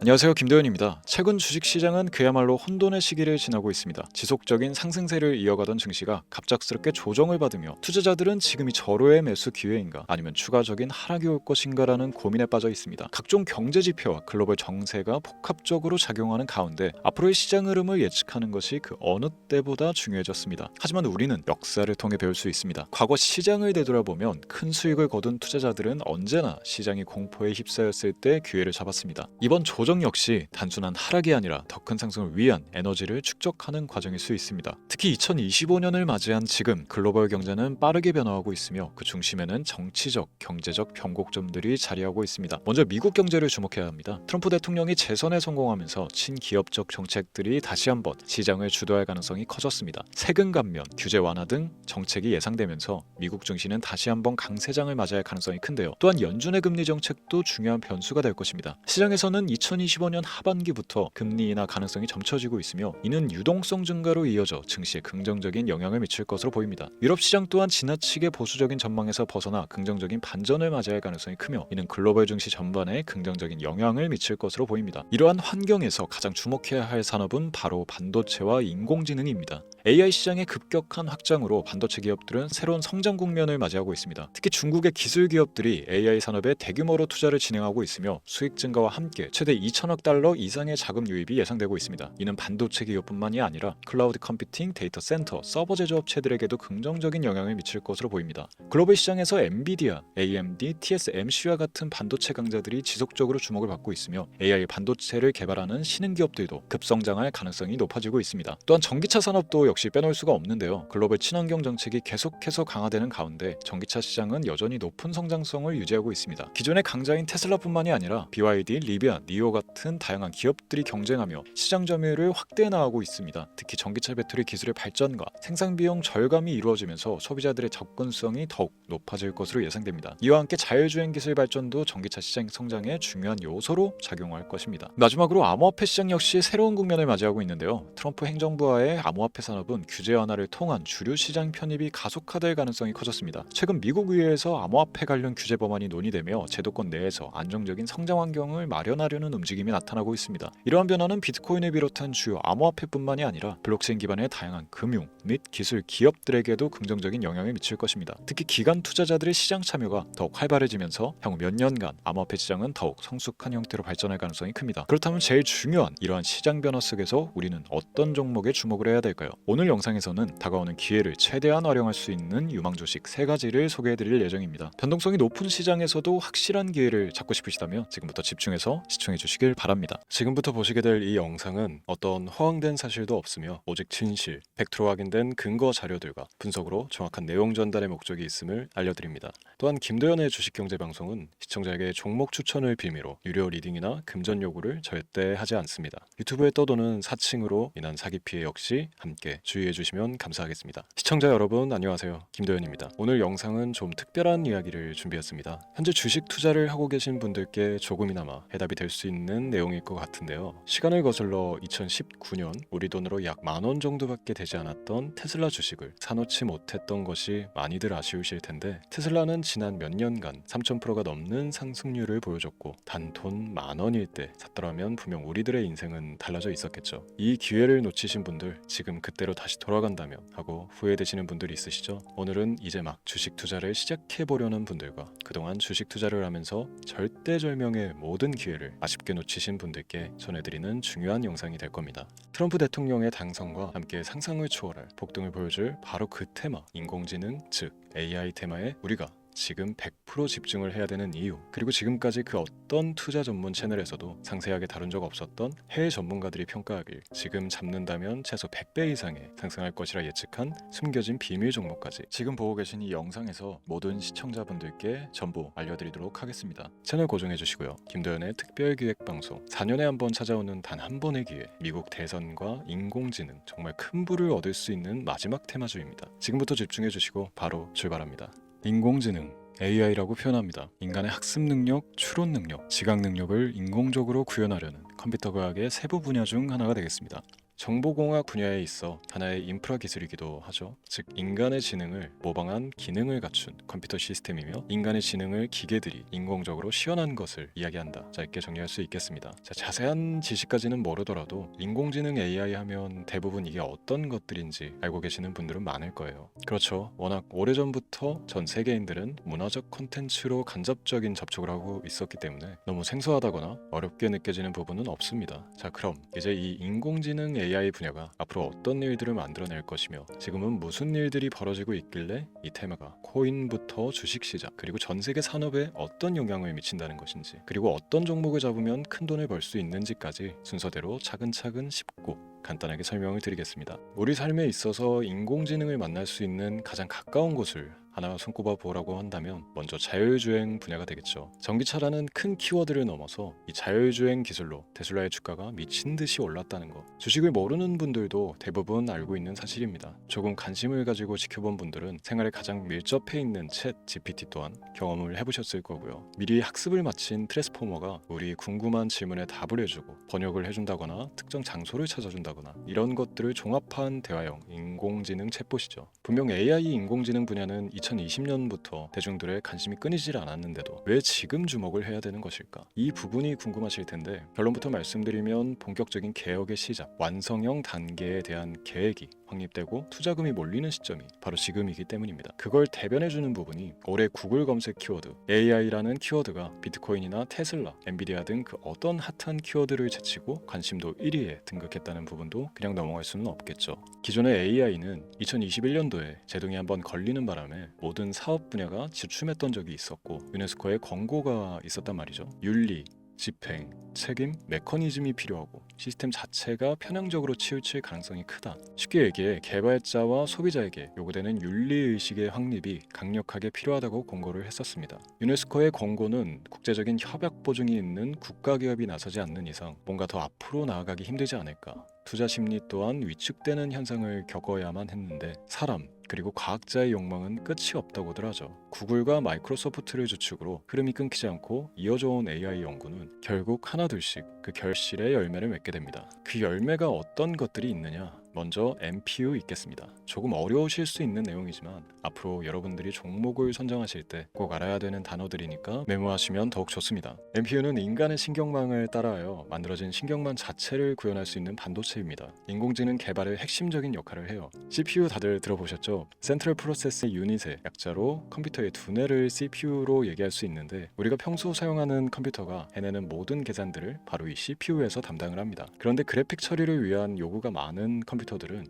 안녕하세요, 김도현입니다. 최근 주식시장은 그야말로 혼돈의 시기를 지나고 있습니다. 지속적인 상승세를 이어가던 증시가 갑작스럽게 조정을 받으며 투자자들은 지금이 절호의 매수 기회인가 아니면 추가적인 하락이 올 것인가라는 고민에 빠져 있습니다. 각종 경제 지표와 글로벌 정세가 복합적으로 작용하는 가운데 앞으로의 시장 흐름을 예측하는 것이 그 어느 때보다 중요해졌습니다. 하지만 우리는 역사를 통해 배울 수 있습니다. 과거 시장을 되돌아보면 큰 수익을 거둔 투자자들은 언제나 시장이 공포에 휩싸였을 때 기회를 잡았습니다. 이번 조정 역시 단순한 하락이 아니라 더 큰 상승을 위한 에너지를 축적하는 과정일 수 있습니다. 특히 2025년을 맞이한 지금 글로벌 경제는 빠르게 변화하고 있으며 그 중심에는 정치적, 경제적 변곡점들이 자리하고 있습니다. 먼저 미국 경제를 주목해야 합니다. 트럼프 대통령이 재선에 성공하면서 친기업적 정책들이 다시 한번 시장을 주도할 가능성이 커졌습니다. 세금 감면, 규제 완화 등 정책이 예상되면서 미국 증시는 다시 한번 강세장을 맞이할 가능성이 큰데요. 또한 연준의 금리 정책도 중요한 변수가 될 것입니다. 시장에서는 2025년 하반기부터 금리 인하 가능성이 점쳐지고 있으며 이는 유동성 증가로 이어져 증시에 긍정적인 영향을 미칠 것으로 보입니다. 유럽 시장 또한 지나치게 보수적인 전망에서 벗어나 긍정적인 반전을 맞이할 가능성이 크며 이는 글로벌 증시 전반에 긍정적인 영향을 미칠 것으로 보입니다. 이러한 환경에서 가장 주목해야 할 산업은 바로 반도체와 인공지능입니다. AI 시장의 급격한 확장으로 반도체 기업들은 새로운 성장 국면을 맞이하고 있습니다. 특히 중국의 기술 기업들이 AI 산업에 대규모로 투자를 진행하고 있으며 수익 증가와 함께 최대 2천억 달러 이상의 자금 유입이 예상되고 있습니다. 이는 반도체 기업뿐만이 아니라 클라우드 컴퓨팅, 데이터 센터, 서버 제조업체들에게도 긍정적인 영향을 미칠 것으로 보입니다. 글로벌 시장에서 엔비디아, AMD, TSMC와 같은 반도체 강자들이 지속적으로 주목을 받고 있으며 AI 반도체를 개발하는 신흥 기업들도 급성장할 가능성이 높아지고 있습니다. 또한 전기차 산업도 역시 빼놓을 수가 없는데요. 글로벌 친환경 정책이 계속해서 강화되는 가운데 전기차 시장은 여전히 높은 성장성을 유지하고 있습니다. 기존의 강자인 테슬라뿐만이 아니라 BYD, 리비안, 니오 같은 다양한 기업들이 경쟁하며 시장 점유율을 확대해 나가고 있습니다. 특히 전기차 배터리 기술의 발전과 생산 비용 절감이 이루어지면서 소비자들의 접근성이 더욱 높아질 것으로 예상됩니다. 이와 함께 자율주행 기술 발전도 전기차 시장 성장의 중요한 요소로 작용할 것입니다. 마지막으로 암호화폐 시장 역시 새로운 국면을 맞이하고 있는데요. 트럼프 행정부와의 암호화폐 산업은 규제 완화를 통한 주류 시장 편입이 가속화될 가능성이 커졌습니다. 최근 미국 의회에서 암호화폐 관련 규제 법안이 논의되며 제도권 내에서 안정적인 성장 환경을 마련하려는 움직임이 나타나고 있습니다. 이러한 변화는 비트코인을 비롯한 주요 암호화폐뿐만이 아니라 블록체인 기반의 다양한 금융 및 기술 기업들에게도 긍정적인 영향을 미칠 것입니다. 특히 기관 투자자들의 시장 참여가 더욱 활발해지면서 향후 몇 년간 암호화폐 시장은 더욱 성숙한 형태로 발전할 가능성이 큽니다. 그렇다면 제일 중요한 이러한 시장 변화 속에서 우리는 어떤 종목에 주목을 해야 될까요? 오늘 영상에서는 다가오는 기회를 최대한 활용할 수 있는 유망주식 3가지를 소개해드릴 예정입니다. 변동성이 높은 시장에서도 확실한 기회를 잡고 싶으시다면 지금부터 집중해서 시청해주시길 바랍니다. 지금부터 보시게 될 이 영상은 어떤 허황된 사실도 없으며 오직 진실, 팩트로 확인된 근거 자료들과 분석으로 정확한 내용 전달의 목적이 있음을 알려드립니다. 또한 김도현의 주식경제방송은 시청자에게 종목 추천을 빌미로 유료 리딩이나 금전 요구를 절대 하지 않습니다. 유튜브에 떠도는 사칭으로 인한 사기 피해 역시 함께 주의해 주시면 감사하겠습니다. 시청자 여러분 안녕하세요. 김도현입니다. 오늘 영상은 좀 특별한 이야기를 준비했습니다. 현재 주식 투자를 하고 계신 분들께 조금이나마 해답이 될 수 있는 내용일 것 같은데요. 시간을 거슬러 2019년 우리 돈으로 약 10,000원 정도밖에 되지 않았던 테슬라 주식을 사놓지 못했던 것이 많이들 아쉬우실 텐데 테슬라는 지난 몇 년간 3000%가 넘는 상승률을 보여줬고 단 돈 10,000원일 때 샀더라면 분명 우리들의 인생은 달라져 있었겠죠. 이 기회를 놓치신 분들 지금 그때로 다시 돌아간다면 하고 후회되시는 분들이 있으시죠? 오늘은 이제 막 주식 투자를 시작해보려는 분들과 그동안 주식 투자를 하면서 절대절명의 모든 기회를 아쉽게 놓치신 분들께 전해드리는 중요한 영상이 될 겁니다. 트럼프 대통령의 당선과 함께 상상을 초월할 폭등을 보여줄 바로 그 테마, 인공지능 즉 AI 테마에 우리가 지금 100% 집중을 해야 되는 이유, 그리고 지금까지 그 어떤 투자 전문 채널에서도 상세하게 다룬 적 없었던 해외 전문가들이 평가하길 지금 잡는다면 최소 100배 이상의 상승할 것이라 예측한 숨겨진 비밀 종목까지 지금 보고 계신 이 영상에서 모든 시청자분들께 전부 알려드리도록 하겠습니다. 채널 고정해 주시고요. 김도현의 특별기획방송 4년에 한 번 찾아오는 단 한 번의 기회, 미국 대선과 인공지능 정말 큰 부를 얻을 수 있는 마지막 테마주입니다. 지금부터 집중해 주시고 바로 출발합니다. 인공지능 AI라고 표현합니다. 인간의 학습 능력, 추론 능력, 지각 능력을 인공적으로 구현하려는 컴퓨터 과학의 세부 분야 중 하나가 되겠습니다. 정보공학 분야에 있어 하나의 인프라 기술이기도 하죠. 즉 인간의 지능을 모방한 기능을 갖춘 컴퓨터 시스템이며 인간의 지능을 기계들이 인공적으로 시연한 것을 이야기한다. 짧게 정리할 수 있겠습니다. 자, 자세한 지식까지는 모르더라도 인공지능 AI 하면 대부분 이게 어떤 것들인지 알고 계시는 분들은 많을 거예요. 그렇죠. 워낙 오래전부터 전 세계인들은 문화적 콘텐츠로 간접적인 접촉을 하고 있었기 때문에 너무 생소하다거나 어렵게 느껴지는 부분은 없습니다. 자, 그럼 이제 이 인공지능 AI 분야가 앞으로 어떤 일들을 만들어낼 것이며 지금은 무슨 일들이 벌어지고 있길래 이 테마가 코인부터 주식시장 그리고 전 세계 산업에 어떤 영향을 미친다는 것인지 그리고 어떤 종목을 잡으면 큰 돈을 벌 수 있는지까지 순서대로 차근차근 짚고 간단하게 설명을 드리겠습니다. 우리 삶에 있어서 인공지능을 만날 수 있는 가장 가까운 곳을 하나 손꼽아 보라고 한다면 먼저 자율주행 분야가 되겠죠. 전기차라는 큰 키워드를 넘어서 이 자율주행 기술로 테슬라의 주가가 미친 듯이 올랐다는 것. 주식을 모르는 분들도 대부분 알고 있는 사실입니다. 조금 관심을 가지고 지켜본 분들은 생활에 가장 밀접해 있는 챗 GPT 또한 경험을 해보셨을 거고요. 미리 학습을 마친 트랜스포머가 우리 궁금한 질문에 답을 해주고 번역을 해준다거나 특정 장소를 찾아준다거나 이런 것들을 종합한 대화형 인공지능 챗봇이죠. 분명 AI 인공지능 분야는 2020년부터 대중들의 관심이 끊이질 않았는데도 왜 지금 주목을 해야 되는 것일까? 이 부분이 궁금하실 텐데 결론부터 말씀드리면 본격적인 개혁의 시작, 완성형 단계에 대한 계획이 확립되고 투자금이 몰리는 시점이 바로 지금이기 때문입니다. 그걸 대변해주는 부분이 올해 구글 검색 키워드 AI라는 키워드가 비트코인이나 테슬라, 엔비디아 등 그 어떤 핫한 키워드를 제치고 관심도 1위에 등극했다는 부분도 그냥 넘어갈 수는 없겠죠. 기존의 AI는 2021년도에 제동이 한번 걸리는 바람에 모든 사업 분야가 주춤했던 적이 있었고 유네스코의 권고가 있었단 말이죠. 윤리, 집행, 책임, 메커니즘이 필요하고 시스템 자체가 편향적으로 치우칠 가능성이 크다. 쉽게 얘기해 개발자와 소비자에게 요구되는 윤리의식의 확립이 강력하게 필요하다고 권고를 했었습니다. 유네스코의 권고는 국제적인 협약 보증이 있는 국가기업이 나서지 않는 이상 뭔가 더 앞으로 나아가기 힘들지 않을까. 투자 심리 또한 위축되는 현상을 겪어야만 했는데 사람 그리고 과학자의 욕망은 끝이 없다고들 하죠. 구글과 마이크로소프트를 주축으로 흐름이 끊기지 않고 이어져온 AI 연구는 결국 하나둘씩 그 결실의 열매를 맺게 됩니다. 그 열매가 어떤 것들이 있느냐? 먼저 NPU 있겠습니다. 조금 어려우실 수 있는 내용이지만 앞으로 여러분들이 종목을 선정하실 때 꼭 알아야 되는 단어들이니까 메모하시면 더욱 좋습니다. NPU는 인간의 신경망을 따라하여 만들어진 신경망 자체를 구현할 수 있는 반도체입니다. 인공지능 개발의 핵심적인 역할을 해요. CPU 다들 들어보셨죠? 센트럴 프로세스 유닛의 약자로 컴퓨터의 두뇌를 CPU로 얘기할 수 있는데 우리가 평소 사용하는 컴퓨터가 해내는 모든 계산들을 바로 이 CPU에서 담당을 합니다. 그런데 그래픽 처리를 위한 요구가 많은 컴퓨터들은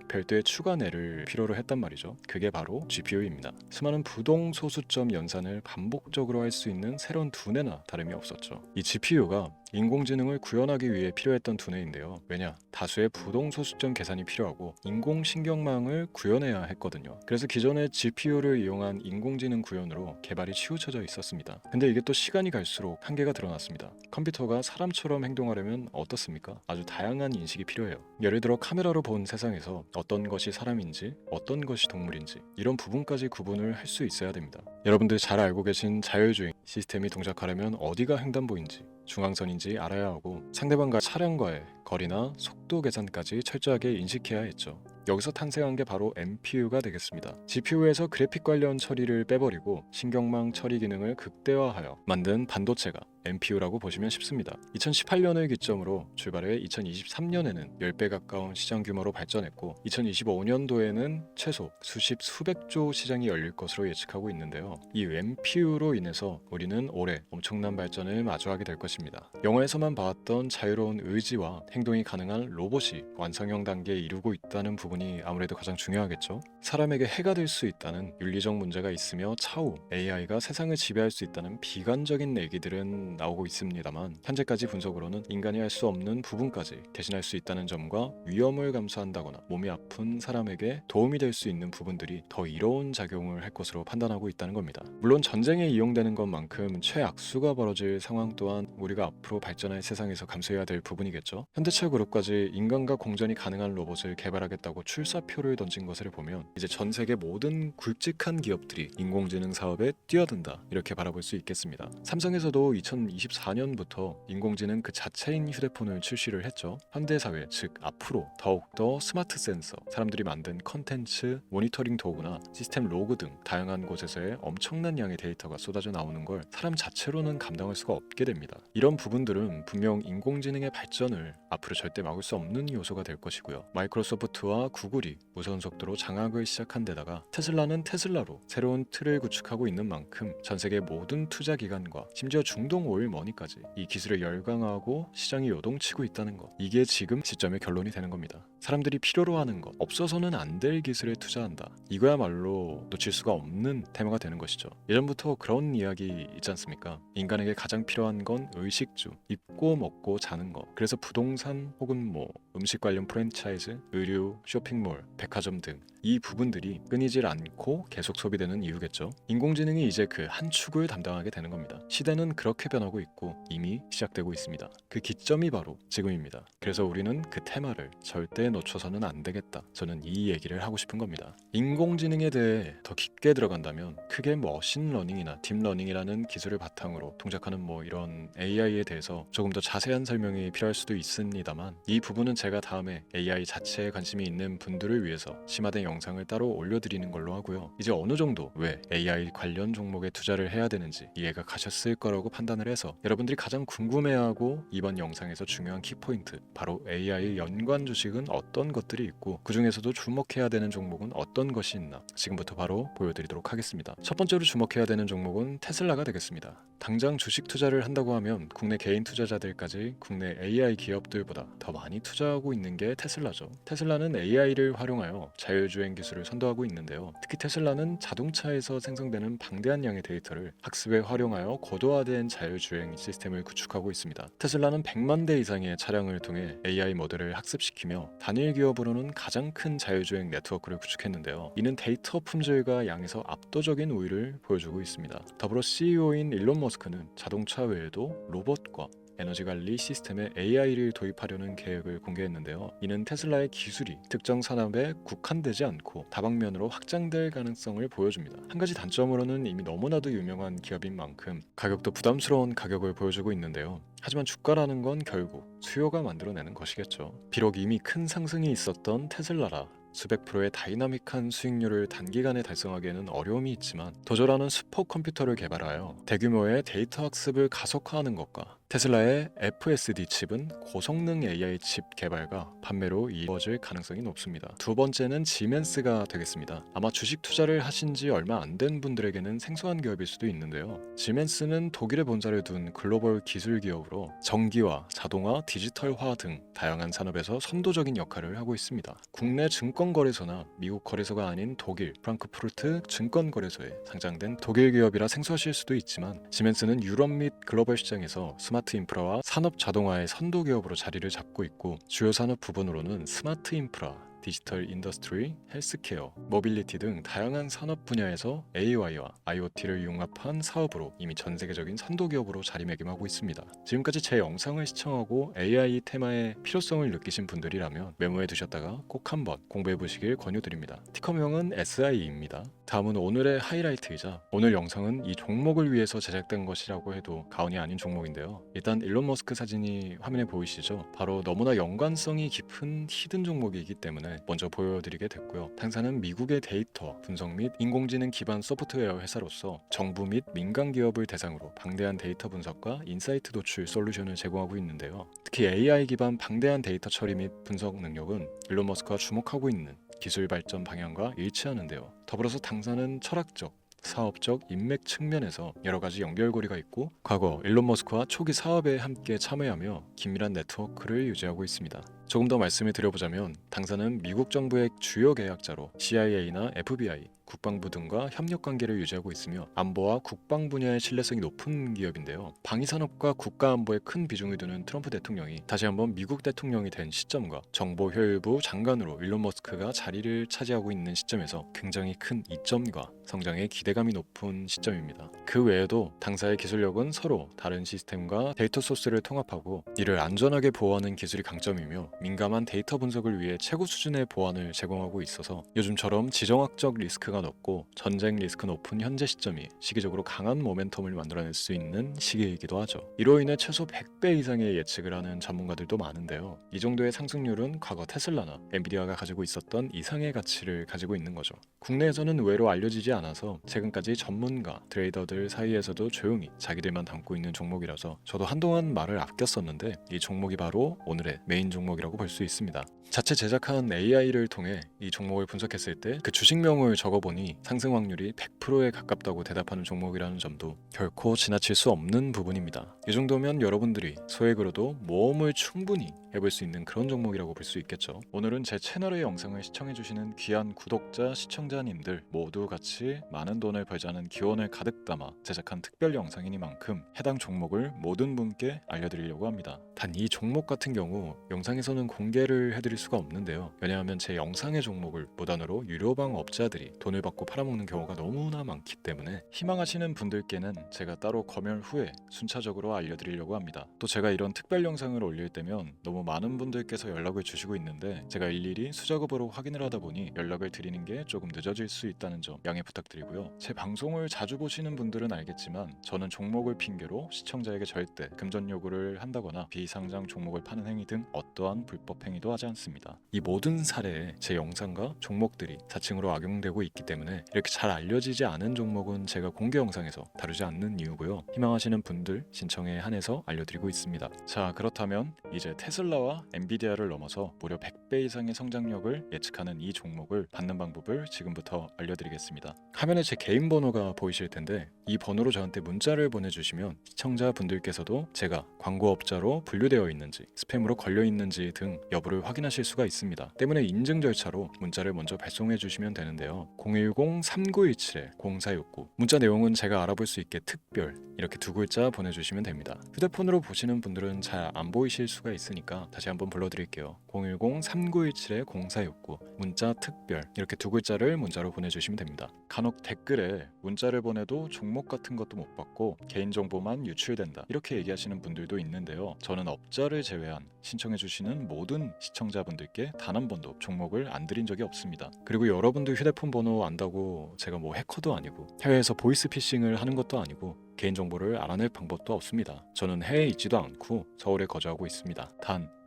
별도의 추가뇌를 필요로 했단 말이죠. 그게 바로 GPU입니다. 수많은 부동 소수점 연산을 반복적으로 할 수 있는 새로운 두뇌나 다름이 없었죠. 이 GPU가 인공지능을 구현하기 위해 필요했던 두뇌인데요. 왜냐? 다수의 부동 소수점 계산이 필요하고 인공신경망을 구현해야 했거든요. 그래서 기존의 GPU를 이용한 인공지능 구현으로 개발이 치우쳐져 있었습니다. 근데 이게 또 시간이 갈수록 한계가 드러났습니다. 컴퓨터가 사람처럼 행동하려면 어떻습니까? 아주 다양한 인식이 필요해요. 예를 들어 카메라로 본 세상에서 어떤 것이 사람인지 어떤 것이 동물인지 이런 부분까지 구분을 할 수 있어야 됩니다. 여러분들 잘 알고 계신 자율주행 시스템이 동작하려면 어디가 횡단보인지 중앙선인지 알아야 하고 상대방과 차량과의 거리나 속도 계산까지 철저하게 인식해야 했죠. 여기서 탄생한 게 바로 NPU가 되겠습니다. GPU에서 그래픽 관련 처리를 빼버리고 신경망 처리 기능을 극대화하여 만든 반도체가 NPU라고 보시면 쉽습니다. 2018년을 기점으로 출발해 2023년에는 10배 가까운 시장 규모로 발전했고 2025년도에는 최소 수백조 시장이 열릴 것으로 예측하고 있는데요. 이 NPU로 인해서 우리는 올해 엄청난 발전을 마주하게 될 것입니다. 영화에서만 봐왔던 자유로운 의지와 행동이 가능한 로봇이 완성형 단계에 이르고 있다는 부분이 아무래도 가장 중요하겠죠. 사람에게 해가 될 수 있다는 윤리적 문제가 있으며 차후 AI가 세상을 지배할 수 있다는 비관적인 얘기들은 나오고 있습니다만 현재까지 분석으로는 인간이 할 수 없는 부분까지 대신할 수 있다는 점과 위험을 감수한다거나 몸이 아픈 사람에게 도움이 될 수 있는 부분들이 더 이로운 작용을 할 것으로 판단하고 있다는 겁니다. 물론 전쟁에 이용되는 것만큼 최악수가 벌어질 상황 또한 우리가 앞으로 발전할 세상에서 감수해야 될 부분이겠죠. 현대차 그룹까지 인간과 공전이 가능한 로봇을 개발하겠다고 출사표를 던진 것을 보면 이제 전 세계 모든 굵직한 기업들이 인공지능 사업에 뛰어든다 이렇게 바라볼 수 있겠습니다. 삼성에서도 2024년부터 인공지능 그 자체인 휴대폰을 출시를 했죠. 현대사회, 즉 앞으로 더욱더 스마트 센서, 사람들이 만든 컨텐츠, 모니터링 도구나 시스템 로그 등 다양한 곳에서의 엄청난 양의 데이터가 쏟아져 나오는 걸 사람 자체로는 감당할 수가 없게 됩니다. 이런 부분들은 분명 인공지능의 발전을 앞으로 절대 막을 수 없는 요소가 될 것이고요. 마이크로소프트와 구글이 무서운 속도로 장악을 시작한 데다가 테슬라는 테슬라로 새로운 틀을 구축하고 있는 만큼 전 세계 모든 투자 기관과 심지어 중동 오일 머니까지 이 기술을 열광하고 시장이 요동치고 있다는 것, 이게 지금 시점의 결론이 되는 겁니다. 사람들이 필요로 하는 것, 없어서는 안 될 기술에 투자한다. 이거야말로 놓칠 수가 없는 테마가 되는 것이죠. 예전부터 그런 이야기 있지 않습니까? 인간에게 가장 필요한 건 의식주, 입고 먹고 자는 것. 그래서 부동산 혹은 음식 관련 프랜차이즈, 의류, 쇼핑몰, 백화점 등 이 부분들이 끊이질 않고 계속 소비되는 이유겠죠. 인공지능이 이제 그 한 축을 담당하게 되는 겁니다. 시대는 그렇게 변하고 있고 이미 시작되고 있습니다. 그 기점이 바로 지금입니다. 그래서 우리는 그 테마를 절대 놓쳐서는 안 되겠다. 저는 이 얘기를 하고 싶은 겁니다. 인공지능에 대해 더 깊게 들어간다면 크게 머신러닝이나 딥러닝이라는 기술을 바탕으로 동작하는 이런 AI에 대해서 조금 더 자세한 설명이 필요할 수도 있습니다만, 이 부분은 제가 다음에 AI 자체에 관심이 있는 분들을 위해서 심화된 영상을 따로 올려드리는 걸로 하고요. 이제 어느 정도 왜 AI 관련 종목에 투자를 해야 되는지 이해가 가셨을 거라고 판단을 해서 여러분들이 가장 궁금해하고 이번 영상에서 중요한 키포인트, 바로 AI 연관 주식은 어떤 것들이 있고 그 중에서도 주목해야 되는 종목은 어떤 것이 있나 지금부터 바로 보여드리도록 하겠습니다. 첫 번째로 주목해야 되는 종목은 테슬라가 되겠습니다. 당장 주식 투자를 한다고 하면 국내 개인 투자자들까지 국내 AI 기업들보다 더 많이 투자하고 있는 게 테슬라죠. 테슬라는 AI를 활용하여 자율주행 기술을 선도하고 있는데요. 특히 테슬라는 자동차에서 생성되는 방대한 양의 데이터를 학습에 활용하여 고도화된 자율주행 시스템을 구축하고 있습니다. 테슬라는 100만 대 이상의 차량을 통해 AI 모델을 학습시키며 단일 기업으로는 가장 큰 자율주행 네트워크를 구축했는데요. 이는 데이터 품질과 양에서 압도적인 우위를 보여주고 있습니다. 더불어 CEO인 일론 머스크는 자동차 외에도 로봇과 에너지 관리 시스템에 AI를 도입하려는 계획을 공개했는데요. 이는 테슬라의 기술이 특정 산업에 국한되지 않고 다방면으로 확장될 가능성을 보여줍니다. 한 가지 단점으로는 이미 너무나도 유명한 기업인 만큼 가격도 부담스러운 가격을 보여주고 있는데요. 하지만 주가라는 건 결국 수요가 만들어내는 것이겠죠. 비록 이미 큰 상승이 있었던 테슬라라 수백 프로의 다이나믹한 수익률을 단기간에 달성하기에는 어려움이 있지만 도저라는 슈퍼컴퓨터를 개발하여 대규모의 데이터 학습을 가속화하는 것과 테슬라의 FSD 칩은 고성능 AI 칩 개발과 판매로 이루어질 가능성이 높습니다. 두 번째는 지멘스가 되겠습니다. 아마 주식 투자를 하신 지 얼마 안 된 분들에게는 생소한 기업일 수도 있는데요. 지멘스는 독일에 본사를 둔 글로벌 기술 기업으로 전기화, 자동화, 디지털화 등 다양한 산업에서 선도적인 역할을 하고 있습니다. 국내 증권거래소나 미국 거래소가 아닌 독일 프랑크푸르트 증권거래소에 상장된 독일 기업이라 생소하실 수도 있지만, 지멘스는 유럽 및 글로벌 시장에서 스마트 인프라와 산업 자동화의 선도 기업으로 자리를 잡고 있고, 주요 산업 부분으로는 스마트 인프라, 디지털 인더스트리, 헬스케어, 모빌리티 등 다양한 산업 분야에서 AI와 IoT를 융합한 사업으로 이미 전 세계적인 선도 기업으로 자리매김하고 있습니다. 지금까지 제 영상을 시청하고 AI 테마의 필요성을 느끼신 분들이라면 메모해 두셨다가 꼭 한번 공부해 보시길 권유드립니다. 티커명은 SI입니다. 다음은 오늘의 하이라이트이자 오늘 영상은 이 종목을 위해서 제작된 것이라고 해도 과언이 아닌 종목인데요. 일단 일론 머스크 사진이 화면에 보이시죠? 바로 너무나 연관성이 깊은 히든 종목이기 때문에 먼저 보여드리게 됐고요. 당사는 미국의 데이터 분석 및 인공지능 기반 소프트웨어 회사로서 정부 및 민간 기업을 대상으로 방대한 데이터 분석과 인사이트 도출 솔루션을 제공하고 있는데요. 특히 AI 기반 방대한 데이터 처리 및 분석 능력은 일론 머스크가 주목하고 있는 기술 발전 방향과 일치하는데요. 더불어서 당사는 철학적, 사업적, 인맥 측면에서 여러 가지 연결고리가 있고 과거 일론 머스크와 초기 사업에 함께 참여하며 긴밀한 네트워크를 유지하고 있습니다. 조금 더 말씀을 드려보자면 당사는 미국 정부의 주요 계약자로 CIA나 FBI, 국방부 등과 협력관계를 유지하고 있으며 안보와 국방 분야의 신뢰성이 높은 기업인데요. 방위산업과 국가안보에 큰 비중을 두는 트럼프 대통령이 다시 한번 미국 대통령이 된 시점과 정보효율부 장관으로 일론 머스크가 자리를 차지하고 있는 시점에서 굉장히 큰 이점과 성장에 기대감이 높은 시점입니다. 그 외에도 당사의 기술력은 서로 다른 시스템과 데이터 소스를 통합하고 이를 안전하게 보호하는 기술이 강점이며 민감한 데이터 분석을 위해 최고 수준의 보안을 제공하고 있어서 요즘처럼 지정학적 리스크가 높고 전쟁 리스크 높은 현재 시점이 시기적으로 강한 모멘텀을 만들어낼 수 있는 시기이기도 하죠. 이로 인해 최소 100배 이상의 예측을 하는 전문가들도 많은데요. 이 정도의 상승률은 과거 테슬라나 엔비디아가 가지고 있었던 이상의 가치를 가지고 있는 거죠. 국내에서는 의외로 알려지지 않아서 최근까지 전문가, 트레이더들 사이에서도 조용히 자기들만 담고 있는 종목이라서 저도 한동안 말을 아꼈었는데 이 종목이 바로 오늘의 메인 종목이라고 볼 수 있습니다. 자체 제작한 AI를 통해 이 종목을 분석했을 때 그 주식명을 적어보니 상승 확률이 100%에 가깝다고 대답하는 종목이라는 점도 결코 지나칠 수 없는 부분입니다. 이 정도면 여러분들이 소액으로도 모험을 충분히 해볼 수 있는 그런 종목이라고 볼 수 있겠죠. 오늘은 제 채널의 영상을 시청해주시는 귀한 구독자, 시청자님들 모두 같이 많은 돈을 벌자는 기원을 가득 담아 제작한 특별 영상이니만큼 해당 종목을 모든 분께 알려드리려고 합니다. 단 이 종목 같은 경우 영상에서는 공개를 해드릴 수가 없는데요. 왜냐하면 제 영상의 종목을 무단으로 유료방 업자들이 돈을 받고 팔아먹는 경우가 너무나 많기 때문에 희망하시는 분들께는 제가 따로 검열 후에 순차적으로 알려드리려고 합니다. 또 제가 이런 특별 영상을 올릴 때면 너무 많은 분들께서 연락을 주시고 있는데 제가 일일이 수작업으로 확인을 하다 보니 연락을 드리는 게 조금 늦어질 수 있다는 점 양해 부탁드리고요. 제 방송을 자주 보시는 분들은 알겠지만 저는 종목을 핑계로 시청자에게 절대 금전 요구를 한다거나 비상장 종목을 파는 행위 등 어떠한 불법 행위도 하지 않습니다. 이 모든 사례에 제 영상과 종목들이 사칭으로 악용되고 있기 때문에 이렇게 잘 알려지지 않은 종목은 제가 공개 영상에서 다루지 않는 이유고요. 희망하시는 분들 신청에 한해서 알려드리고 있습니다. 자, 그렇다면 이제 테슬라와 엔비디아를 넘어서 무려 100배 이상의 성장력을 예측하는 이 종목을 받는 방법을 지금부터 알려드리겠습니다. 화면에 제 개인 번호가 보이실 텐데 이 번호로 저한테 문자를 보내주시면 시청자분들께서도 제가 광고업자로 분류되어 있는지 스팸으로 걸려있는지 등 여부를 확인하실 수가 있습니다. 때문에 인증 절차로 문자를 먼저 발송해 주시면 되는데요. 010-3927-0469 문자 내용은 제가 알아볼 수 있게 특별 이렇게 두 글자 보내주시면 됩니다. 휴대폰으로 보시는 분들은 잘 안 보이실 수가 있으니까 다시 한번 불러드릴게요. 010-3927-0469 문자 특별 이렇게 두 글자를 문자로 보내주시면 됩니다. 간혹 댓글에 문자를 보내도 종목 같은 것도 못 받고 개인정보만 유출된다 이렇게 얘기하시는 분들도 있는데요. 저는 업자를 제외한 신청해주시는 모든 시청자분들께 단 한 번도 종목을 안 드린 적이 없습니다. 그리고 여러분들 휴대폰 번호 안다고 제가 뭐 해커도 아니고 해외에서 보이스피싱을 하는 것도 아니고 개인정보를 알아낼 방법도 없습니다. 저는 해외에 있지도 않고 서울에 거주하고 있습니다.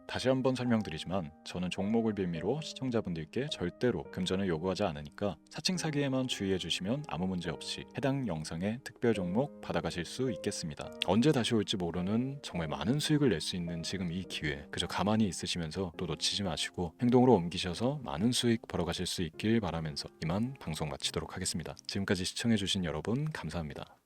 다시 한번 설명드리지만 저는 종목을 빌미로 시청자분들께 절대로 금전을 요구하지 않으니까 사칭 사기에만 주의해 주시면 아무 문제 없이 해당 영상의 특별 종목 받아가실 수 있겠습니다. 언제 다시 올지 모르는 정말 많은 수익을 낼 수 있는 지금 이 기회 그저 가만히 있으시면서 또 놓치지 마시고 행동으로 옮기셔서 많은 수익 벌어가실 수 있길 바라면서 이만 방송 마치도록 하겠습니다. 지금까지 시청해 주신 여러분 감사합니다.